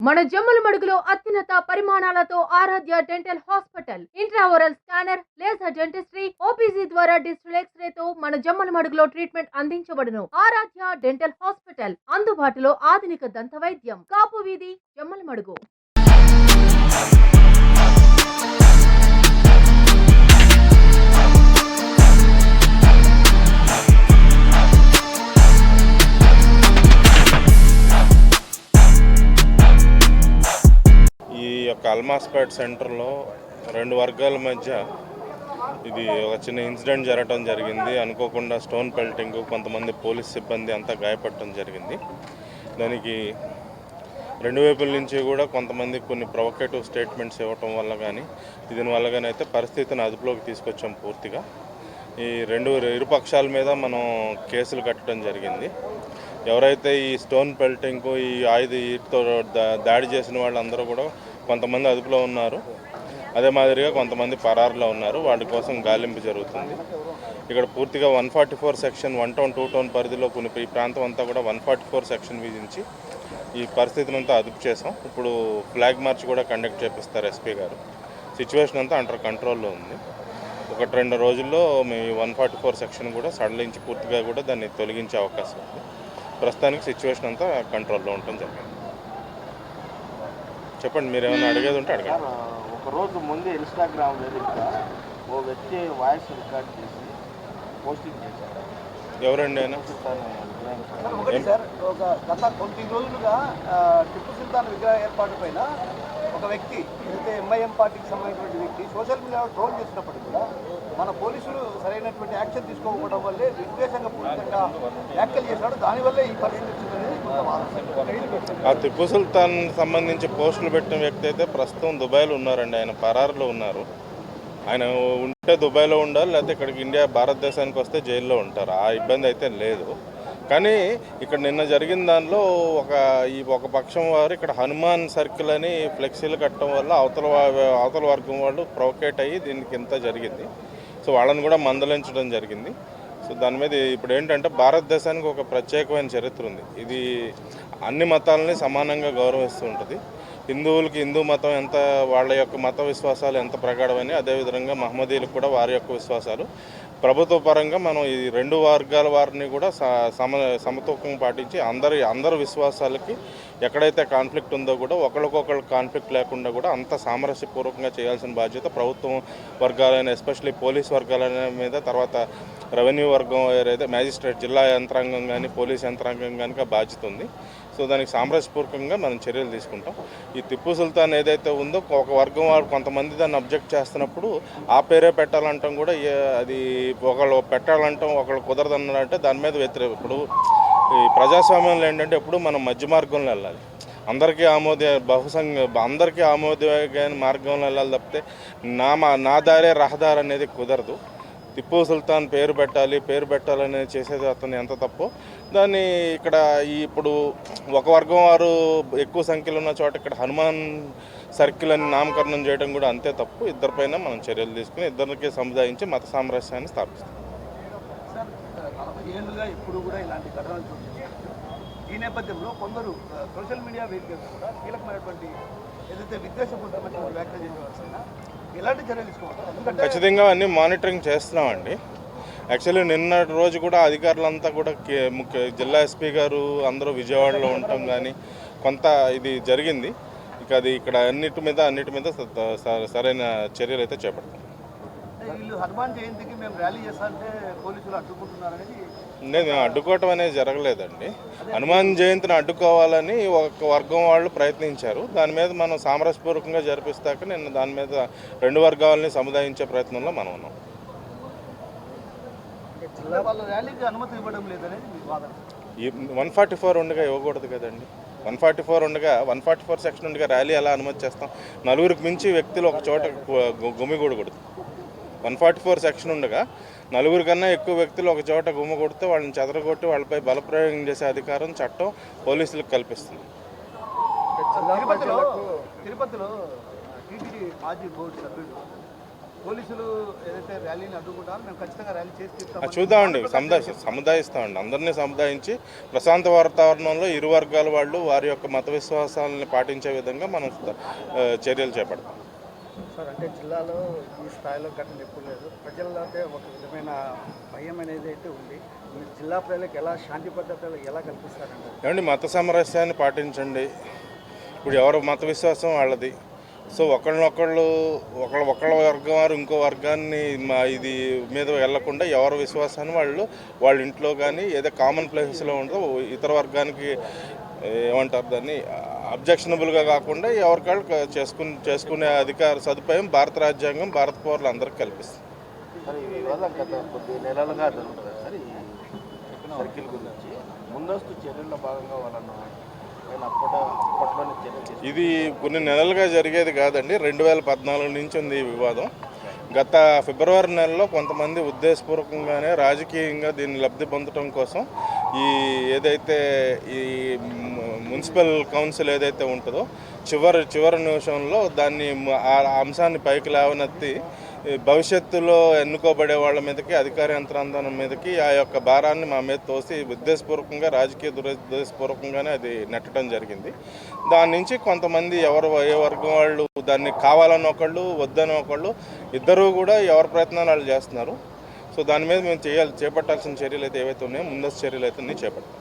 మన జమ్మలమడుగులో అత్యున్నత పరిమాణాలతో Aradhya dental hospital intraoral scanner, laser dentistry, OPG ద్వారా డిజిటల్ ఎక్స్రే తో మన జమ్మలమడుగులో ట్రీట్మెంట్ అందించబడును. ఆరాధ్య డెంటల్ హాస్పిటల్ అందుబాటులో ఆధునిక దంత వైద్యం. కాపు వీధి, జమ్మలమడుగు. ఈ యొక్క అల్మాస్పేట్ సెంటర్లో రెండు వర్గాల మధ్య ఇది ఒక చిన్న ఇన్సిడెంట్ జరగడం జరిగింది. అనుకోకుండా స్టోన్ పెల్టింగ్, కొంతమంది పోలీస్ సిబ్బంది అంతా గాయపడటం జరిగింది. దానికి రెండు వైపుల నుంచి కూడా కొంతమంది కొన్ని ప్రొవకేటివ్ స్టేట్మెంట్స్ ఇవ్వటం వల్ల కానీ దీనివల్ల కానీ అయితే పరిస్థితిని అదుపులోకి తీసుకొచ్చాం పూర్తిగా. ఈ ఇరుపక్షాల మీద మనం కేసులు కట్టడం జరిగింది. ఎవరైతే ఈ స్టోన్ పెల్టింగ్, ఈ వీటితో దాడి చేసిన వాళ్ళందరూ కూడా కొంతమంది అదుపులో ఉన్నారు. అదే మాదిరిగా కొంతమంది పరారులో ఉన్నారు. వాటి కోసం గాలింపు జరుగుతుంది. ఇక్కడ పూర్తిగా 144 సెక్షన్ 1 టౌన్ 2 టౌన్ పరిధిలో కొన్ని ఈ ప్రాంతం అంతా కూడా 144 సెక్షన్ విధించి ఈ పరిస్థితిని అంతా అదుపు చేసాం. ఇప్పుడు ఫ్లాగ్ మార్చ్ కూడా కండక్ట్ చేపిస్తారు ఎస్పీ గారు. సిచ్యువేషన్ అంతా అండర్ కంట్రోల్లో ఉంది. 1-2 రోజుల్లో మీ 144 సెక్షన్ కూడా సడలించి పూర్తిగా కూడా దాన్ని తొలగించే అవకాశం ఉంది. ప్రస్తుతానికి సిచ్యువేషన్ అంతా కంట్రోల్లో ఉండటం జరిగింది. చెప్పండి, మీరు ఏమైనా అడిగేది ఉంటే అడగండి. ఒకరోజు ముందే ఇన్స్టాగ్రామ్ వేదికగా ఓ వ్యక్తి వాయిస్ రికార్డ్ చేసి పోస్టింగ్ చేశారు. ఎవరండి ఆయన? సార్, ఒక గత కొన్ని రోజులుగా టిప్పు సుల్తాన్ విగ్రహ ఏర్పాటు పైన ఒక వ్యక్తి ఏదైతే ఎంఐఎం పార్టీకి సంబంధించినటువంటి వ్యక్తి సోషల్ మీడియాలో ట్రోల్ చేసినప్పటికీ కూడా మన పోలీసులు సరైనటువంటి యాక్షన్ తీసుకోకపోవడం వల్లే విద్వేషంగా పూర్తిగా వ్యాఖ్యలు చేశాడు. దానివల్లే ఈ పరిస్థితి వచ్చిందని ఆ టిప్పు సుల్తాన్ సంబంధించి పోస్టులు పెట్టిన వ్యక్తి అయితే ప్రస్తుతం దుబాయ్లో ఉన్నారండి. ఆయన పరారులో ఉన్నారు. ఆయన ఉంటే దుబాయ్లో ఉండాలి, లేకపోతే ఇక్కడికి భారతదేశానికి వస్తే జైల్లో ఉంటారు. ఆ ఇబ్బంది అయితే లేదు. కానీ ఇక్కడ నిన్న జరిగిన దానిలో ఒక పక్షం వారు ఇక్కడ హనుమాన్ సర్కిల్ అని ఫ్లెక్సీలు కట్టడం వల్ల అవతల వర్గం వాళ్ళు ప్రొవకేట్ అయ్యి దీనికి ఇంత జరిగింది. సో వాళ్ళని కూడా మందలించడం జరిగింది. సో దాని మీద ఇప్పుడు ఏంటంటే భారతదేశానికి ఒక ప్రత్యేకమైన చరిత్ర ఉంది. ఇది అన్ని మతాలని సమానంగా గౌరవిస్తూ ఉంటుంది. హిందువులకి హిందూ మతం ఎంత, వాళ్ళ యొక్క మత విశ్వాసాలు ఎంత ప్రగాఢమని, అదేవిధంగా మహమ్మదీలకు కూడా వారి యొక్క విశ్వాసాలు. ప్రభుత్వ పరంగా మనం ఈ రెండు వర్గాల వారిని కూడా సమతూకం పాటించి అందరి విశ్వాసాలకి ఎక్కడైతే కాన్ఫ్లిక్ట్ ఉందో కూడా ఒకరికొకరు కాన్ఫ్లిక్ట్ లేకుండా కూడా అంత సామరస్యపూర్వకంగా చేయాల్సిన బాధ్యత ప్రభుత్వం వర్గాలైన, ఎస్పెషల్లీ పోలీస్ వర్గాలైన మీద, తర్వాత రెవెన్యూ వర్గం ఏదైతే మ్యాజిస్ట్రేట్, జిల్లా యంత్రాంగం కానీ పోలీస్ యంత్రాంగం కానీ బాధ్యత ఉంది. సో దానికి సామరస్యపూర్వకంగా మనం చర్యలు తీసుకుంటాం. ఈ టిప్పు సుల్తాన్ ఏదైతే ఉందో ఒక వర్గం వారు కొంతమంది దాన్ని అబ్జెక్ట్ చేస్తున్నప్పుడు ఆ పేరే పెట్టాలంటాం కూడా, అది ఒకళ్ళు పెట్టాలంటాం ఒకళ్ళు కుదరదన్నారంటే దాని మీద వ్యతిరేక. ఇప్పుడు ఈ ప్రజాస్వామ్యంలో ఏంటంటే ఎప్పుడు మనం మధ్య మార్గంలో వెళ్ళాలి. అందరికీ అందరికీ ఆమోదయోగ్యమైన మార్గంలో వెళ్ళాలి తప్పితే నా దారే రహదారి అనేది కుదరదు. టిప్పు సుల్తాన్ పేరు పెట్టాలనేది చేసేది అతను ఎంత తప్పు. దాన్ని ఇక్కడ ఇప్పుడు ఒక వర్గం వారు ఎక్కువ సంఖ్యలో ఉన్న చోట ఇక్కడ హనుమాన్ సర్కిల్ అని నామకరణం చేయడం కూడా అంతే తప్పు. ఇద్దరిపైన మనం చర్యలు తీసుకుని ఇద్దరికి సముదాయించి మత సామరస్యాన్ని స్థాపిస్తాం. సార్, 40 ఏళ్ళుగా ఇప్పుడు కూడా ఇలాంటి ఘటనలు చూస్తున్నాం. ఈ నేపథ్యంలో కొందరు సోషల్ మీడియా వేదికగా కూడా కీలకమైనటువంటి ఏదైతే విద్వేషపూరితమైన వ్యాఖ్యలు చేసేవాల్సిన ఎలాంటి చర్యలు తీసుకోవాలి? ఖచ్చితంగా అన్నీ మానిటరింగ్ చేస్తున్నామండి. యాక్చువల్లీ నిన్నటి రోజు కూడా అధికారులంతా కూడా జిల్లా ఎస్పీ గారు అందరూ విజయవాడలో ఉండటం కానీ కొంత ఇది జరిగింది. ఇక అది ఇక్కడ అన్నిటి మీద సరైన చర్యలు అయితే చేపడతాం. వీళ్ళు హనుమాన్ జయంతికి మేము ర్యాలీ చేస్తామంటే పోలీసులు అడ్డుకుంటున్నారనేది మేము అడ్డుకోవటం అనేది జరగలేదండి. హనుమాన్ జయంతిని అడ్డుకోవాలని ఒక వర్గం వాళ్ళు ప్రయత్నించారు. దాని మీద మనం సామరస్యపూర్వకంగా జరిపిస్తాక నేను దాని మీద రెండు వర్గాలని సముదాయించే ప్రయత్నంలో మనం ఉన్నాం. వాళ్ళ ర్యాలీకి అనుమతి ఇవ్వడం లేదనేది మీ వాదన. 144 ఉండగా ఇవ్వకూడదు కదండి. 144 ఉండగా 144 సెక్షన్ ఉండగా ర్యాలీ ఎలా అనుమతి చేస్తాం? నలుగురికి మించి వ్యక్తులు ఒక చోట గుమిగూడకూడదు. 144 సెక్షన్ ఉండగా నలుగురి కన్నా ఎక్కువ వ్యక్తులు ఒక చోట గుమ్మకొడితే వాళ్ళని చెదరగొట్టి వాళ్ళపై బలప్రయోగం చేసే అధికారం చట్టం పోలీసులకు కల్పిస్తుంది. తిరుపతిలో టీటీడీ మాజీ బోర్డు సభ్యుడు పోలీసులు ఏదైతే ర్యాలీని అడ్డుకుంటారో మేము ఖచ్చితంగా ర్యాలీ చేసి తీరుతామని చూద్దామండి, సముదాయిస్తామండి. అందరినీ సముదాయించి ప్రశాంత వాతావరణంలో ఇరు వర్గాల వాళ్ళు వారి యొక్క మత విశ్వాసాలని పాటించే విధంగా మనం చర్యలు చేపడతాం. సార్, అంటే జిల్లాలో ఈ స్థాయిలో ఘటన ఎప్పుడు లేదు. ప్రజల్లో అంటే ఒక విధమైన భయం అనేది అయితే ఉంది. మీరు జిల్లా ప్రజలకు ఎలా శాంతి భద్రతలు ఎలా కల్పిస్తారంటే? ఏమండి, మత సామరస్యాన్ని పాటించండి. ఇప్పుడు ఎవరు మత విశ్వాసం వాళ్ళది. సో ఒకళ్ళ వర్గం వారు ఇంకో వర్గాన్ని ఇది మీద వెళ్లకుండా ఎవరి విశ్వాసాన్ని వాళ్ళ ఇంట్లో కానీ ఏదో కామన్ ప్లేసెస్లో ఉంటుందో ఇతర వర్గానికి ఏమంటారు దాన్ని అబ్జెక్షనబుల్గా కాకుండా ఎవరికాళ్ళు చేసుకునే సదుపాయం భారత రాజ్యాంగం భారత పౌరులు అందరికీ కల్పిస్తుంది. సార్, ఈ వివాదం గత కొద్ది నెలలుగా జరుగుతుంది సార్. ఈ సర్కిల్ గురించి ముందస్తు చర్యల్లో భాగంగా వాళ్ళను అప్పట్లోనే చర్యలు ఇది కొన్ని నెలలుగా జరిగేది కాదండి. 2014 నుంచి ఉంది ఈ వివాదం. గత ఫిబ్రవరి నెలలో కొంతమంది ఉద్దేశపూర్వకంగానే రాజకీయంగా దీన్ని లబ్ధి పొందడం కోసం ఏదైతే ఈ మున్సిపల్ కౌన్సిల్ ఏదైతే ఉంటుందో చివరి నిమిషంలో దాన్ని ఆ అంశాన్ని పైకి లేవనెత్తి భవిష్యత్తులో ఎన్నుకోబడే వాళ్ళ మీదకి అధికార యంత్రాంగం మీదకి ఆ యొక్క భారాన్ని మా మీద తోసి ఉద్దేశపూర్వకంగా రాజకీయ దురుద్దేశపూర్వకంగానే అది నెట్టడం జరిగింది. దాని నుంచి కొంతమంది ఏ వర్గం వాళ్ళు దాన్ని కావాలని ఒకళ్ళు వద్దని ఒకళ్ళు ఇద్దరూ కూడా ఎవరి ప్రయత్నాలు వాళ్ళు చేస్తున్నారు. సో దాని మీద మేము చేపట్టాల్సిన చర్యలు అయితే ఏవైతే ఉన్నాయో ముందస్తు చర్యలు అయితే చేపడతాం.